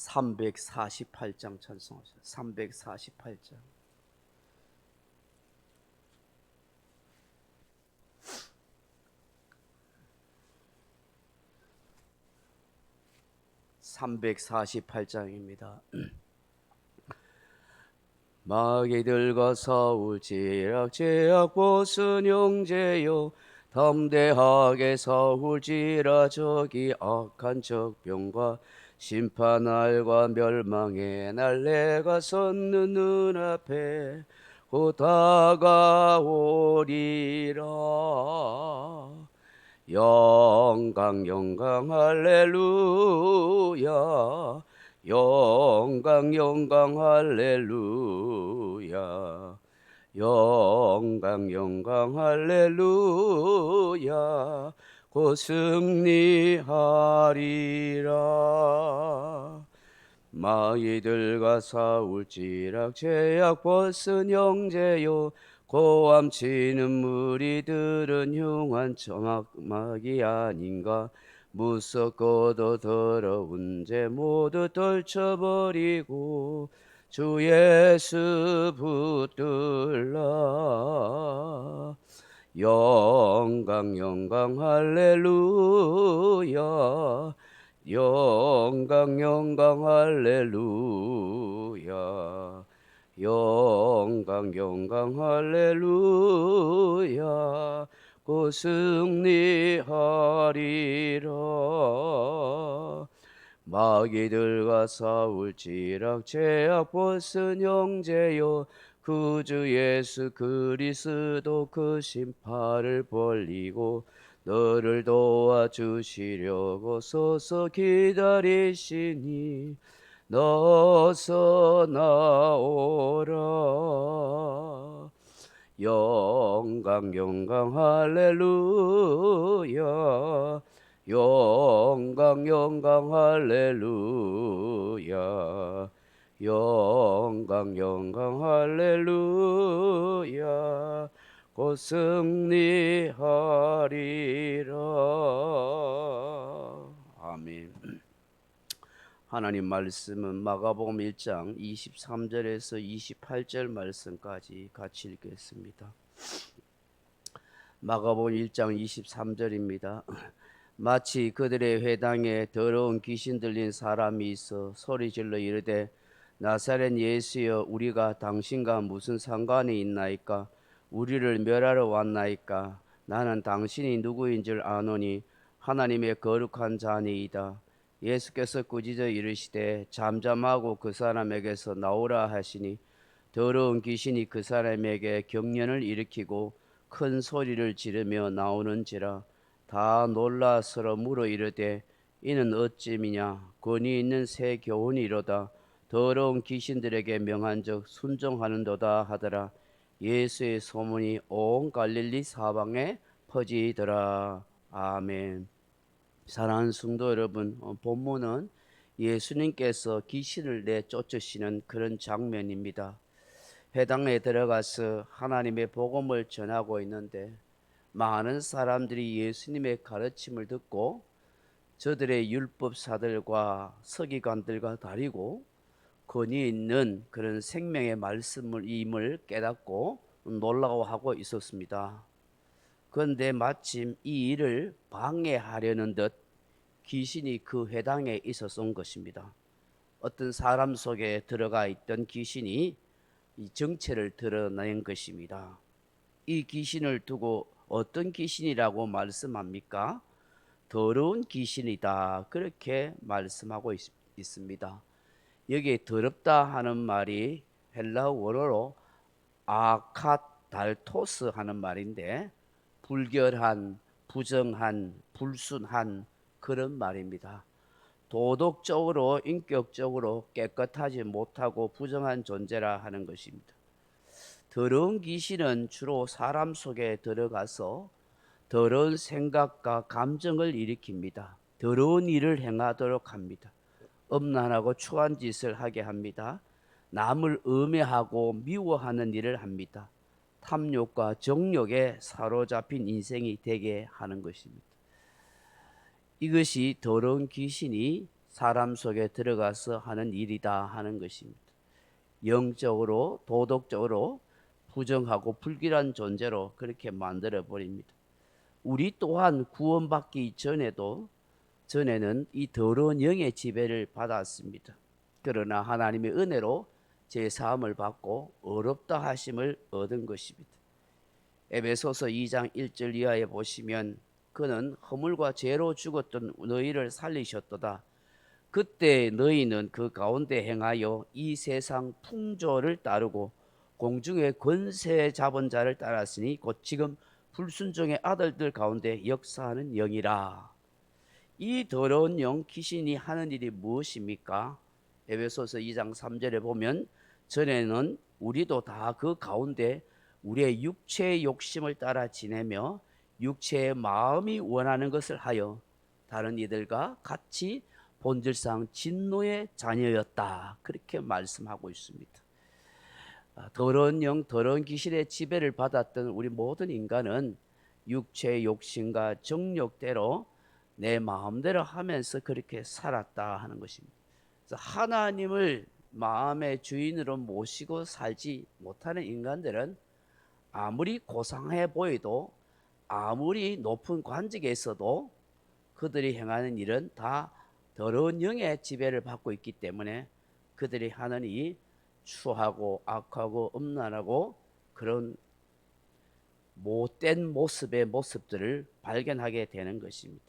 348장 찬송하세요. 348장. (348장입니다) 마귀들과 싸울지라 죄악 벗은 형제여, 담대하게 싸울지라 저기 악한 적병과 심판날과 멸망의 날 내가 섰는 눈앞에 곧 다가오리라. 영광 영광 할렐루야, 영광 영광 할렐루야, 영광 영광 할렐루야, 곧 승리하리라. 마귀들과 싸울지라 죄악 벗은 형제요, 고함치는 무리들은 흉한 마귀 아닌가. 무섭고도 더러운 죄 모두 떨쳐버리고 주 예수 붙들라. 영광 영광 할렐루야, 영광 영광 할렐루야, 영광 영광 할렐루야, 곧 승리하리라. 마귀들과 싸울지라 죄악 벗은 형제여, 구주 예수 그리스도 그 심판을 벌리고 너를 도와주시려고 서서 기다리시니 너서 나오라. 영광 영광 할렐루야, 영광 영광 할렐루야, 영광 영광 할렐루야, 곧 승리하리라. 아멘. 하나님 말씀은 마가복음 1장 23절에서 28절 말씀까지 같이 읽겠습니다. 마가복음 1장 23절입니다. 마치 그들의 회당에 더러운 귀신 들린 사람이 있어 소리질러 이르되, 나사렛 예수여, 우리가 당신과 무슨 상관이 있나이까? 우리를 멸하러 왔나이까? 나는 당신이 누구인 줄 아노니 하나님의 거룩한 자니이다. 예수께서 꾸짖어 이르시되 잠잠하고 그 사람에게서 나오라 하시니 더러운 귀신이 그 사람에게 경련을 일으키고 큰 소리를 지르며 나오는지라. 다 놀라 서로 물어 이르되, 이는 어찌미냐? 권위 있는 새 교훈이로다. 더러운 귀신들에게 명한즉 순종하는도다 하더라. 예수의 소문이 온 갈릴리 사방에 퍼지더라. 아멘. 사랑하는 성도 여러분, 본문은 예수님께서 귀신을 내쫓으시는 그런 장면입니다. 회당에 들어가서 하나님의 복음을 전하고 있는데 많은 사람들이 예수님의 가르침을 듣고 저들의 율법사들과 서기관들과 다르고 권위 있는 그런 생명의 말씀임을 깨닫고 놀라워하고 있었습니다. 그런데 마침 이 일을 방해하려는 듯 귀신이 그 회당에 있었던 것입니다. 어떤 사람 속에 들어가 있던 귀신이 이 정체를 드러낸 것입니다. 이 귀신을 두고 어떤 귀신이라고 말씀합니까? 더러운 귀신이다, 그렇게 말씀하고 있습니다. 여기에 더럽다 하는 말이 헬라어 원어로 아카달토스 하는 말인데 불결한, 부정한, 불순한 그런 말입니다. 도덕적으로, 인격적으로 깨끗하지 못하고 부정한 존재라 하는 것입니다. 더러운 귀신은 주로 사람 속에 들어가서 더러운 생각과 감정을 일으킵니다. 더러운 일을 행하도록 합니다. 음란하고 추한 짓을 하게 합니다. 남을 음해하고 미워하는 일을 합니다. 탐욕과 정욕에 사로잡힌 인생이 되게 하는 것입니다. 이것이 더러운 귀신이 사람 속에 들어가서 하는 일이다 하는 것입니다. 영적으로 도덕적으로 부정하고 불길한 존재로 그렇게 만들어 버립니다. 우리 또한 구원받기 전에는 이 더러운 영의 지배를 받았습니다. 그러나 하나님의 은혜로 제 사함을 받고 어렵다 하심을 얻은 것입니다. 에베소서 2장 1절 이하에 보시면 그는 허물과 죄로 죽었던 너희를 살리셨도다. 그때 너희는 그 가운데 행하여 이 세상 풍조를 따르고 공중의 권세 잡은 자를 따랐으니 곧 지금 불순종의 아들들 가운데 역사하는 영이라. 이 더러운 영 귀신이 하는 일이 무엇입니까? 에베소서 2장 3절에 보면 전에는 우리도 다 그 가운데 우리의 육체의 욕심을 따라 지내며 육체의 마음이 원하는 것을 하여 다른 이들과 같이 본질상 진노의 자녀였다. 그렇게 말씀하고 있습니다. 더러운 영, 더러운 귀신의 지배를 받았던 우리 모든 인간은 육체의 욕심과 정욕대로 내 마음대로 하면서 그렇게 살았다 하는 것입니다. 그래서 하나님을 마음의 주인으로 모시고 살지 못하는 인간들은 아무리 고상해 보여도 아무리 높은 관직에 있어도 그들이 행하는 일은 다 더러운 영의 지배를 받고 있기 때문에 그들이 하는 일이 추하고 악하고 음란하고 그런 못된 모습들을 발견하게 되는 것입니다.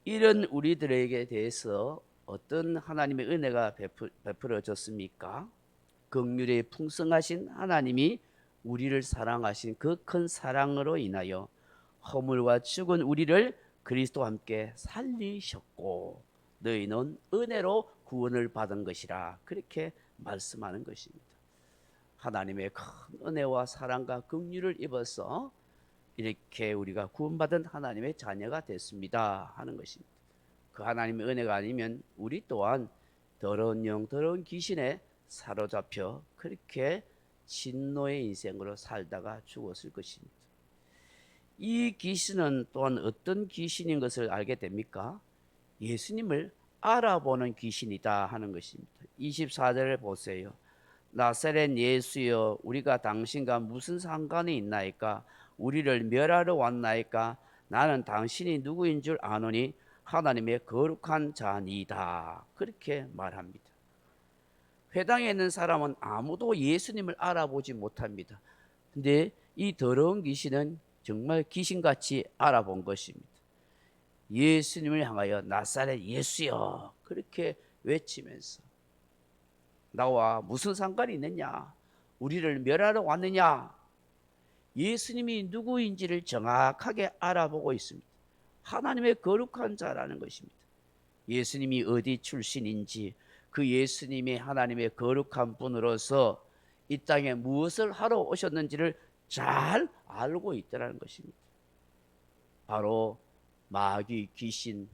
이런 우리들에게 대해서 어떤 하나님의 은혜가 베풀어졌습니까? 긍휼이 풍성하신 하나님이 우리를 사랑하신 그 큰 사랑으로 인하여 허물과 죽은 우리를 그리스도와 함께 살리셨고 너희는 은혜로 구원을 받은 것이라 그렇게 말씀하는 것입니다. 하나님의 큰 은혜와 사랑과 긍휼을 입어서 이렇게 우리가 구원받은 하나님의 자녀가 됐습니다 하는 것입니다. 그 하나님의 은혜가 아니면 우리 또한 더러운 영, 더러운 귀신에 사로잡혀 그렇게 진노의 인생으로 살다가 죽었을 것입니다. 이 귀신은 또한 어떤 귀신인 것을 알게 됩니까? 예수님을 알아보는 귀신이다 하는 것입니다. 24절을 보세요. 나사렛 예수여, 우리가 당신과 무슨 상관이 있나이까? 우리를 멸하러 왔나이까? 나는 당신이 누구인 줄 아노니 하나님의 거룩한 자니이다. 그렇게 말합니다. 회당에 있는 사람은 아무도 예수님을 알아보지 못합니다. 근데 이 더러운 귀신은 정말 귀신같이 알아본 것입니다. 예수님을 향하여 나사렛 예수여 그렇게 외치면서 나와 무슨 상관이 있느냐? 우리를 멸하러 왔느냐? 예수님이 누구인지를 정확하게 알아보고 있습니다. 하나님의 거룩한 자라는 것입니다. 예수님이 어디 출신인지 그 예수님이 하나님의 거룩한 분으로서 이 땅에 무엇을 하러 오셨는지를 잘 알고 있다는 것입니다. 바로 마귀 귀신,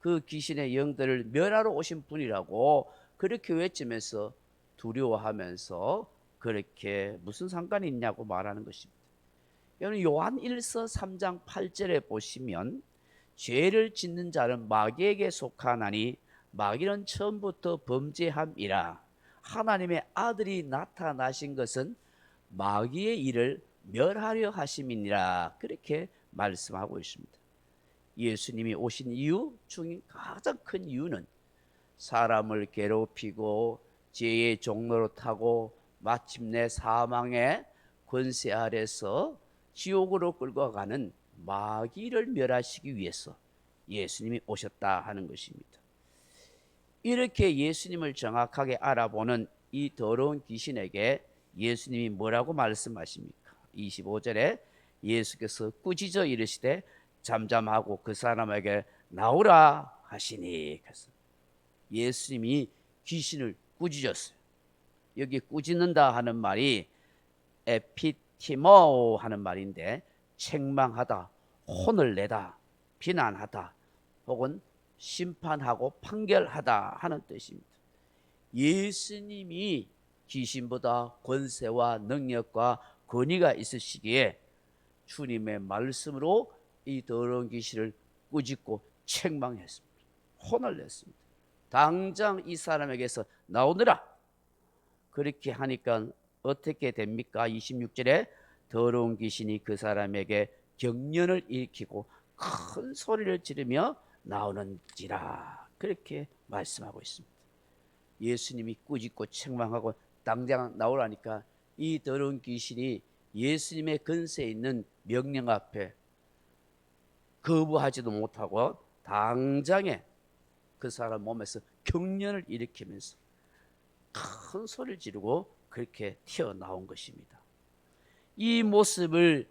그 귀신의 영들을 멸하러 오신 분이라고 그렇게 외치면서 두려워하면서 그렇게 무슨 상관이 있냐고 말하는 것입니다. 여러분 요한 1서 3장 8절에 보시면 죄를 짓는 자는 마귀에게 속하나니 마귀는 처음부터 범죄함이라. 하나님의 아들이 나타나신 것은 마귀의 일을 멸하려 하심이니라. 그렇게 말씀하고 있습니다. 예수님이 오신 이유 중에 가장 큰 이유는 사람을 괴롭히고 죄의 종로로 타고 마침내 사망의 권세 아래서 지옥으로 끌고 가는 마귀를 멸하시기 위해서 예수님이 오셨다 하는 것입니다. 이렇게 예수님을 정확하게 알아보는 이 더러운 귀신에게 예수님이 뭐라고 말씀하십니까? 25절에 예수께서 꾸짖어 이르시되 잠잠하고 그 사람에게 나오라 하시니. 그래서 예수님이 귀신을 꾸짖었어요. 여기 꾸짖는다 하는 말이 에피티모 하는 말인데 책망하다, 혼을 내다, 비난하다, 혹은 심판하고 판결하다 하는 뜻입니다. 예수님이 귀신보다 권세와 능력과 권위가 있으시기에 주님의 말씀으로 이 더러운 귀신을 꾸짖고 책망했습니다. 혼을 냈습니다. 당장 이 사람에게서 나오느라. 그렇게 하니까 어떻게 됩니까? 26절에 더러운 귀신이 그 사람에게 경련을 일으키고 큰 소리를 지르며 나오는지라. 그렇게 말씀하고 있습니다. 예수님이 꾸짖고 책망하고 당장 나오라니까 이 더러운 귀신이 예수님의 근세에 있는 명령 앞에 거부하지도 못하고 당장에 그 사람 몸에서 경련을 일으키면서 큰 소리를 지르고 그렇게 튀어나온 것입니다. 이 모습을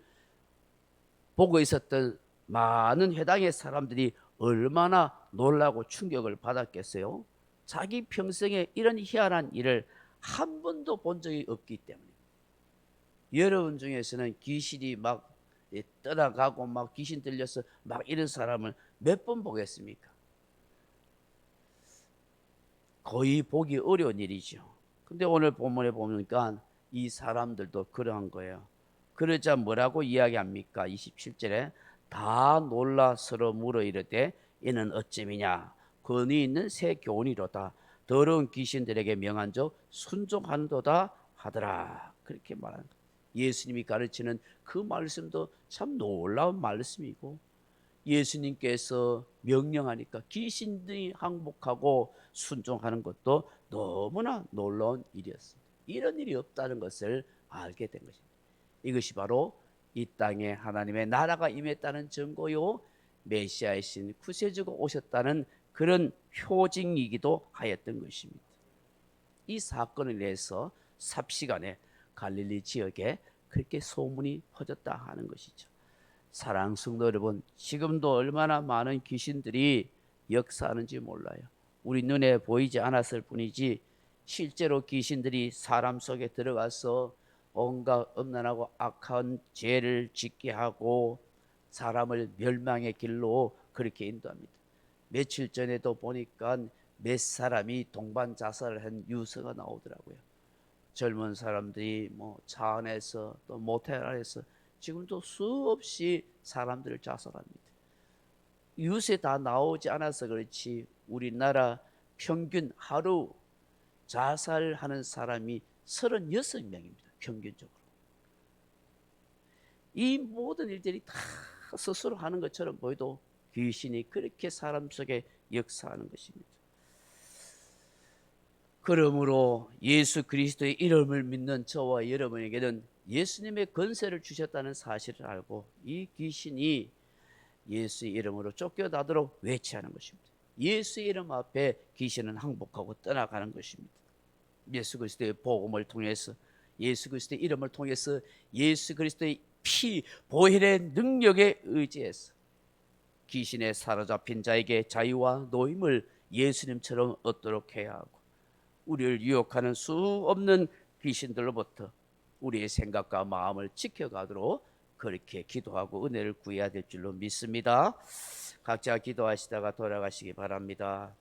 보고 있었던 많은 회당의 사람들이 얼마나 놀라고 충격을 받았겠어요. 자기 평생에 이런 희한한 일을 한 번도 본 적이 없기 때문에. 여러분 중에서는 귀신이 막 떠나가고 막 귀신 들려서 막 이런 사람을 몇 번 보겠습니까? 거의 보기 어려운 일이죠. 근데 오늘 본문에 보니까 이 사람들도 그러한 거예요. 그러자 뭐라고 이야기합니까? 27절에 다 놀라 서로 물어 이르되 이는 어찌미냐? 권위 있는 새 교훈이로다. 더러운 귀신들에게 명한적 순종하는도다 하더라. 그렇게 말하는 거예요. 예수님이 가르치는 그 말씀도 참 놀라운 말씀이고, 예수님께서 명령하니까 귀신들이 항복하고 순종하는 것도 너무나 놀라운 일이었습니다. 이런 일이 없다는 것을 알게 된 것입니다. 이것이 바로 이 땅에 하나님의 나라가 임했다는 증거요, 메시아이신 구세주가 오셨다는 그런 표징이기도 하였던 것입니다. 이 사건을 위해서 삽시간에 갈릴리 지역에 그렇게 소문이 퍼졌다 하는 것이죠. 사랑하는 성도 여러분, 지금도 얼마나 많은 귀신들이 역사하는지 몰라요. 우리 눈에 보이지 않았을 뿐이지 실제로 귀신들이 사람 속에 들어가서 온갖 음란하고 악한 죄를 짓게 하고 사람을 멸망의 길로 그렇게 인도합니다. 며칠 전에도 보니까 몇 사람이 동반 자살을 한 뉴스가 나오더라고요. 젊은 사람들이 뭐 차 안에서 또 모텔 안에서 지금도 수없이 사람들을 자살합니다. 뉴스에 다 나오지 않아서 그렇지 우리나라 평균 하루 자살하는 사람이 36명입니다. 평균적으로. 이 모든 일들이 다 스스로 하는 것처럼 보여도 귀신이 그렇게 사람 속에 역사하는 것입니다. 그러므로 예수 그리스도의 이름을 믿는 저와 여러분에게는 예수님의 권세를 주셨다는 사실을 알고 이 귀신이 예수의 이름으로 쫓겨나도록 외치하는 것입니다. 예수의 이름 앞에 귀신은 항복하고 떠나가는 것입니다. 예수 그리스도의 복음을 통해서, 예수 그리스도의 이름을 통해서, 예수 그리스도의 피 보혈의 능력에 의지해서 귀신에 사로잡힌 자에게 자유와 노임을 예수님처럼 얻도록 해야 하고, 우리를 유혹하는 수 없는 귀신들로부터 우리의 생각과 마음을 지켜가도록 그렇게 기도하고 은혜를 구해야 될 줄로 믿습니다. 각자 기도하시다가 돌아가시기 바랍니다.